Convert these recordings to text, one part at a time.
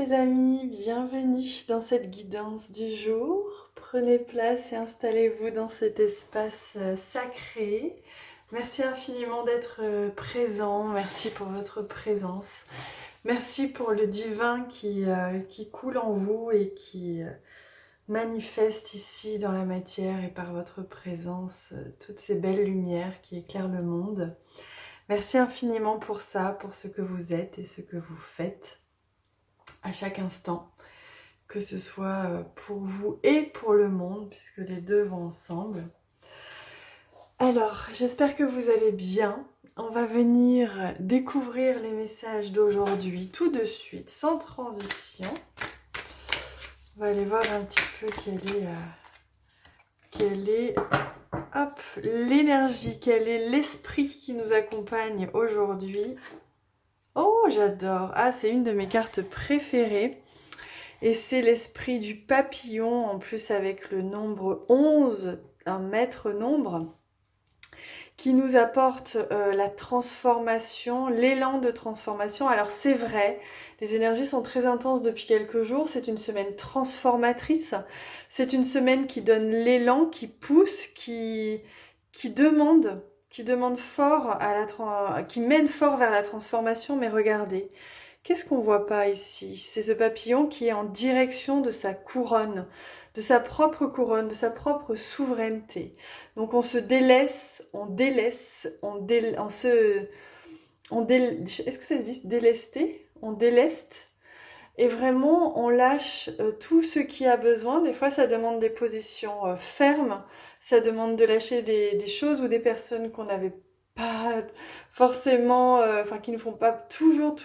les amis, bienvenue dans cette guidance du jour. Prenez place et installez-vous dans cet espace sacré. Merci infiniment d'être présent, merci pour votre présence. Merci pour le divin qui coule en vous et qui manifeste ici dans la matière et par votre présence toutes ces belles lumières qui éclairent le monde. Merci infiniment pour ça, pour ce que vous êtes et ce que vous faites à chaque instant, que ce soit pour vous et pour le monde, puisque les deux vont ensemble. Alors, j'espère que vous allez bien. On va venir découvrir les messages d'aujourd'hui tout de suite, sans transition. On va aller voir un petit peu quelle est l'énergie, quel est l'esprit qui nous accompagne aujourd'hui. Oh, j'adore! Ah, c'est une de mes cartes préférées. Et c'est l'esprit du papillon, en plus avec le nombre 11, un maître nombre, qui nous apporte la transformation, l'élan de transformation. Alors c'est vrai, les énergies sont très intenses depuis quelques jours, c'est une semaine transformatrice, c'est une semaine qui donne l'élan, qui pousse, qui demande fort qui mène fort vers la transformation. Mais regardez, qu'est-ce qu'on voit pas ici? C'est ce papillon qui est en direction de sa couronne, de sa propre couronne, de sa propre souveraineté. Donc on se délaisse, est-ce que ça se dit délester? On déleste. Et vraiment, on lâche tout ce qui a besoin. Des fois, ça demande des positions fermes. Ça demande de lâcher des choses ou des personnes qu'on n'avait pas forcément, qui ne font pas toujours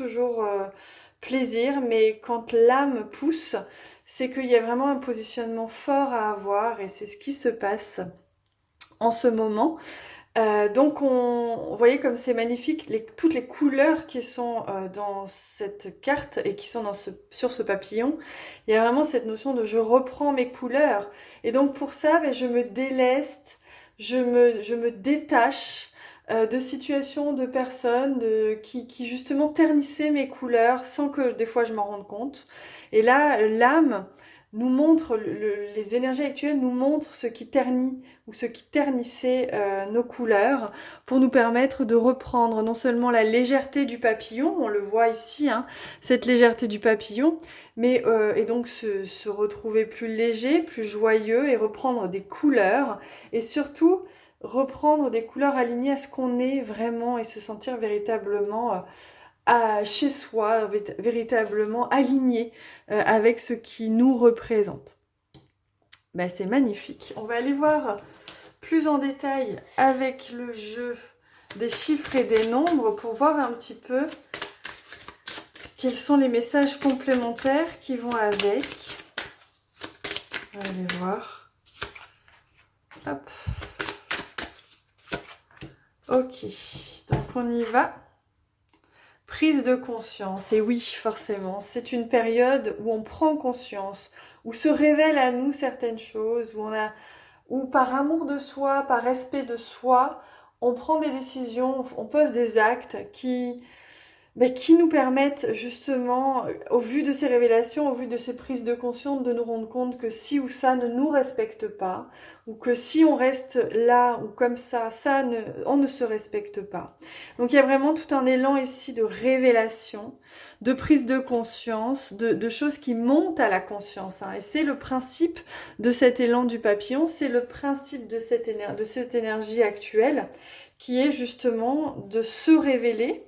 plaisir. Mais quand l'âme pousse, c'est qu'il y a vraiment un positionnement fort à avoir. Et c'est ce qui se passe en ce moment. Donc vous voyez comme c'est magnifique, toutes les couleurs qui sont dans cette carte et qui sont sur ce papillon. Il y a vraiment cette notion de je reprends mes couleurs. Et donc pour ça, je me déleste, je me détache de situations, de personnes qui justement ternissaient mes couleurs sans que des fois je m'en rende compte. Et là, l'âme nous montre, les énergies actuelles nous montrent ce qui ternit ou ce qui ternissait nos couleurs pour nous permettre de reprendre non seulement la légèreté du papillon, on le voit ici, cette légèreté du papillon, mais et donc se retrouver plus léger, plus joyeux et reprendre des couleurs et surtout reprendre des couleurs alignées à ce qu'on est vraiment et se sentir véritablement chez soi, véritablement aligné avec ce qui nous représente. C'est magnifique. On va aller voir plus en détail avec le jeu des chiffres et des nombres pour voir un petit peu quels sont les messages complémentaires qui vont avec. On va aller voir. Hop. Ok, donc on y va. Prise de conscience, et oui, forcément, c'est une période où on prend conscience, où se révèlent à nous certaines choses, où par amour de soi, par respect de soi, on prend des décisions, on pose des actes qui nous permettent justement, au vu de ces révélations, au vu de ces prises de conscience, de nous rendre compte que si ou ça ne nous respecte pas, ou que si on reste là ou comme ça, on ne se respecte pas. Donc il y a vraiment tout un élan ici de révélation, de prise de conscience, de choses qui montent à la conscience. Et c'est le principe de cet élan du papillon, c'est le principe de cette énergie actuelle, qui est justement de se révéler,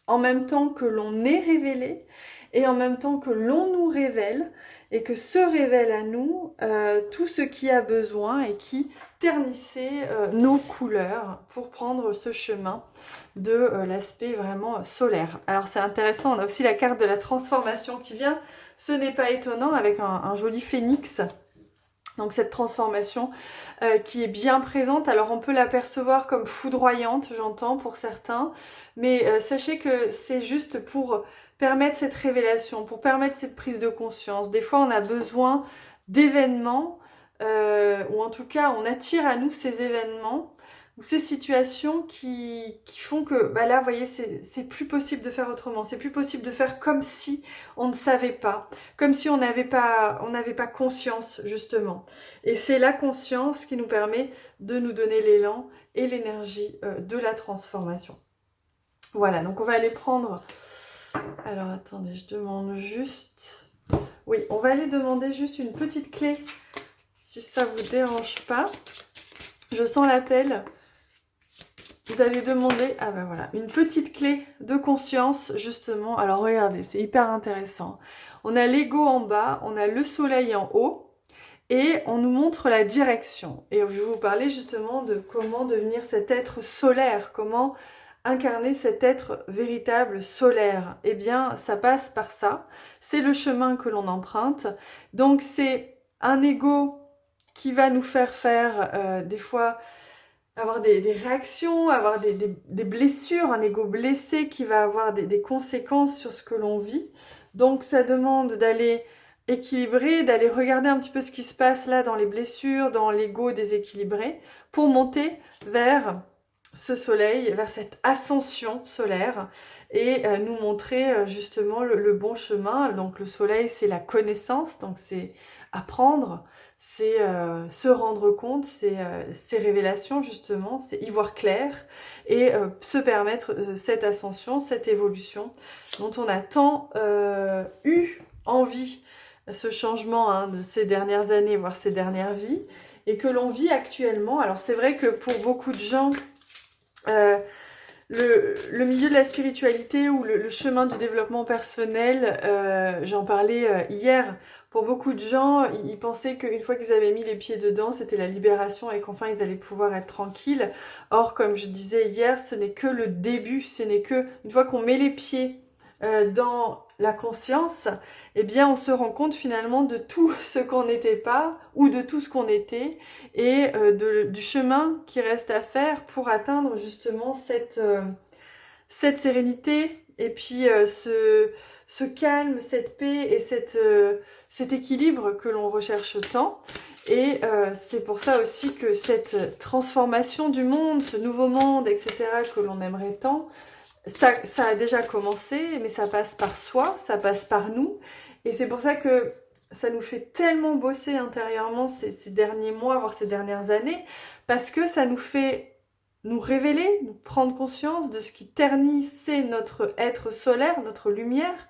en même temps que l'on est révélé et en même temps que l'on nous révèle et que se révèle à nous tout ce qui a besoin et qui ternissait nos couleurs pour prendre ce chemin de l'aspect vraiment solaire. Alors c'est intéressant, on a aussi la carte de la transformation qui vient, ce n'est pas étonnant, avec un joli phénix. Donc cette transformation qui est bien présente, alors on peut l'apercevoir comme foudroyante, j'entends pour certains, mais sachez que c'est juste pour permettre cette révélation, pour permettre cette prise de conscience. Des fois on a besoin d'événements, ou en tout cas on attire à nous ces événements ou ces situations qui font que, bah là, vous voyez, c'est plus possible de faire autrement, c'est plus possible de faire comme si on ne savait pas, comme si on n'avait pas conscience, justement. Et c'est la conscience qui nous permet de nous donner l'élan et l'énergie de la transformation. Voilà, donc on va aller prendre... Alors, attendez, je demande juste... Oui, on va aller demander juste une petite clé, si ça vous dérange pas. Je sens l'appel. Vous allez demander, ah ben voilà, une petite clé de conscience, justement. Alors regardez, c'est hyper intéressant. On a l'ego en bas, on a le soleil en haut, et on nous montre la direction. Et je vais vous parler justement de comment devenir cet être solaire, comment incarner cet être véritable solaire. Eh bien, ça passe par ça. C'est le chemin que l'on emprunte. Donc, c'est un ego qui va nous faire des fois avoir des réactions, avoir des blessures, un ego blessé qui va avoir des conséquences sur ce que l'on vit. Donc ça demande d'aller équilibrer, d'aller regarder un petit peu ce qui se passe là dans les blessures, dans l'ego déséquilibré, pour monter vers ce soleil, vers cette ascension solaire et nous montrer justement le bon chemin. Donc le soleil, c'est la connaissance, donc c'est apprendre, c'est se rendre compte, c'est ces révélations justement, c'est y voir clair et se permettre cette ascension, cette évolution dont on a tant eu envie, ce changement hein, de ces dernières années, voire ces dernières vies, et que l'on vit actuellement. Alors c'est vrai que pour beaucoup de gens, le milieu de la spiritualité ou le chemin du développement personnel, j'en parlais hier, pour beaucoup de gens, ils pensaient qu'une fois qu'ils avaient mis les pieds dedans, c'était la libération et qu'enfin ils allaient pouvoir être tranquilles. Or, comme je disais hier, ce n'est que le début, ce n'est que une fois qu'on met les pieds dans la conscience, eh bien on se rend compte finalement de tout ce qu'on n'était pas ou de tout ce qu'on était et du chemin qui reste à faire pour atteindre justement cette sérénité et puis ce calme, cette paix et cet équilibre que l'on recherche tant. Et c'est pour ça aussi que cette transformation du monde, ce nouveau monde, etc., que l'on aimerait tant, ça a déjà commencé, mais ça passe par soi, ça passe par nous. Et c'est pour ça que ça nous fait tellement bosser intérieurement ces derniers mois, voire ces dernières années, parce que ça nous fait nous révéler, nous prendre conscience de ce qui ternissait notre être solaire, notre lumière.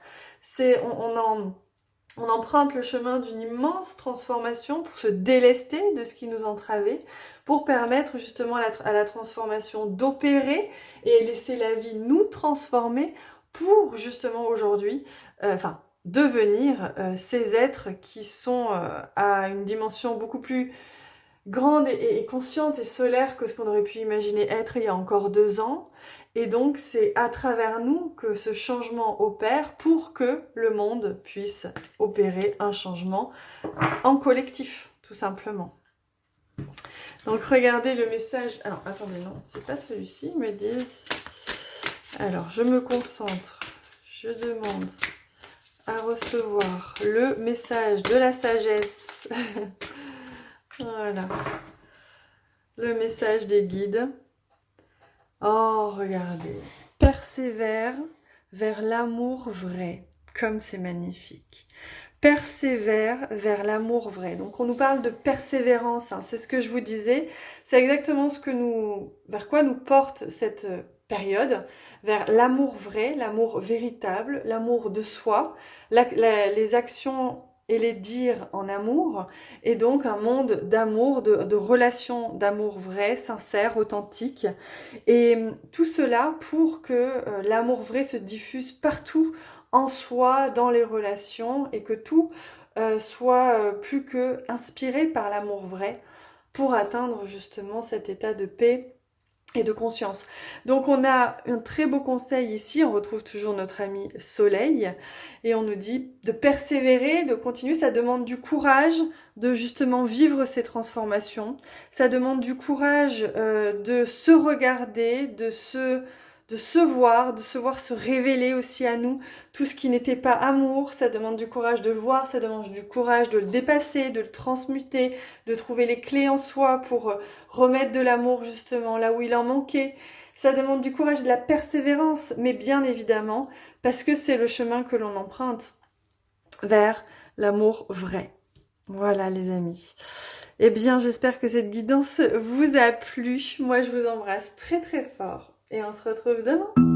On emprunte le chemin d'une immense transformation pour se délester de ce qui nous entravait, pour permettre justement à la transformation d'opérer et laisser la vie nous transformer pour justement aujourd'hui, devenir ces êtres qui sont à une dimension beaucoup plus grande et consciente et solaire que ce qu'on aurait pu imaginer être il y a encore 2 ans. Et donc, c'est à travers nous que ce changement opère pour que le monde puisse opérer un changement en collectif, tout simplement. Donc, regardez le message. Alors, attendez, non, c'est pas celui-ci, ils me disent. Alors, je me concentre. Je demande à recevoir le message de la sagesse. Voilà. Le message des guides. Oh, regardez. Persévère vers l'amour vrai. Comme c'est magnifique. Persévère vers l'amour vrai. Donc, on nous parle de persévérance. Hein. C'est ce que je vous disais. C'est exactement vers quoi nous porte cette période. Vers l'amour vrai, l'amour véritable, l'amour de soi, les actions et les dires en amour, et donc un monde d'amour, de relations d'amour vrai, sincère, authentique, et tout cela pour que l'amour vrai se diffuse partout en soi, dans les relations, et que tout soit plus que inspiré par l'amour vrai pour atteindre justement cet état de paix et de conscience. Donc on a un très beau conseil ici, on retrouve toujours notre ami Soleil, et on nous dit de persévérer, de continuer, ça demande du courage de justement vivre ces transformations, ça demande du courage de se regarder, de se de se voir se révéler aussi à nous. Tout ce qui n'était pas amour, ça demande du courage de le voir, ça demande du courage de le dépasser, de le transmuter, de trouver les clés en soi pour remettre de l'amour justement là où il en manquait. Ça demande du courage et de la persévérance, mais bien évidemment, parce que c'est le chemin que l'on emprunte vers l'amour vrai. Voilà les amis. Eh bien, j'espère que cette guidance vous a plu. Moi, je vous embrasse très très fort et on se retrouve demain.